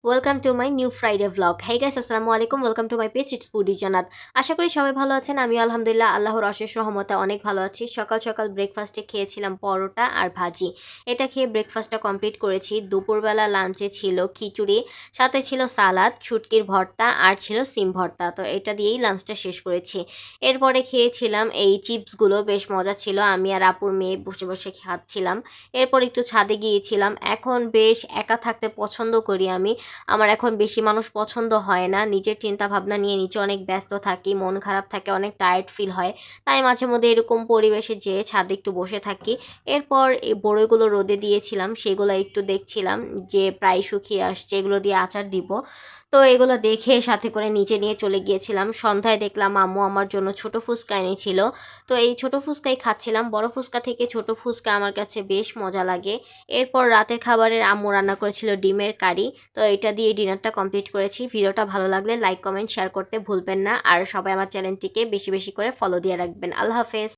Welcome to my new Friday vlog. Hey guys, আসসালামু আলাইকুম। Welcome to my page it's foodie জান্নাত। আশা করি সবাই ভালো আছেন। আমি আলহামদুলিল্লাহ আল্লাহর অশেষ রহমতে অনেক ভালো আছি। সকাল সকাল ব্রেকফাস্টে খেয়েছিলাম পরোটা আর ভাজি। এটা খেয়ে ব্রেকফাস্টটা কমপ্লিট করেছি। দুপুরবেলা লাঞ্চে ছিল খিচুড়ি, সাথে ছিল সালাদ, শুটকির ভর্তা আর ছিল সিম ভর্তা। তো এটা দিয়েই লাঞ্চটা শেষ করেছি। এরপরে খেয়েছিলাম এই চিপসগুলো, বেশ মজা ছিল। আমি আর আপুর মেয়ে বসে বসে খাচ্ছিলাম। এরপর একটু ছাদে গিয়েছিলাম। এখন বেশ একা থাকতে পছন্দ করি আমি। আমার এখন বেশি মানুষ পছন্দ হয় না। নিজের চিন্তা ভাবনা নিয়ে নিচে অনেক ব্যস্ত থাকি, মন খারাপ থাকে, অনেক টায়ার্ড ফিল হয়। তাই মাঝে মধ্যে এরকম পরিবেশে যেয়ে ছাদে একটু বসে থাকি। এরপর এই বড়ইগুলো রোদে দিয়েছিলাম, সেগুলো একটু দেখছিলাম যে প্রায় শুকিয়ে আসছে, এগুলো দিয়ে আচার দিব। তো এগুলো দেখে সাথে করে নিচে নিয়ে চলে গিয়েছিলাম। সন্ধ্যায় দেখলাম আম্মু আমার জন্য ছোট ফুচকা এনেছিল। তো এই ছোট ফুচকাই খাচ্ছিলাম। বড় ফুচকা থেকে ছোট ফুচকা আমার কাছে বেশ মজা লাগে। এরপর রাতের খাবারের আম্মু রান্না করেছিল ডিমের কারি। তো এটা দিয়ে ডিনারটা কমপ্লিট করেছি। ভিডিওটা ভালো লাগলে লাইক কমেন্ট শেয়ার করতে ভুলবেন না। আর সবাই আমার চ্যানেলটিকে বেশি বেশি করে ফলো দিয়ে রাখবেন। আল্লাহ হাফেজ।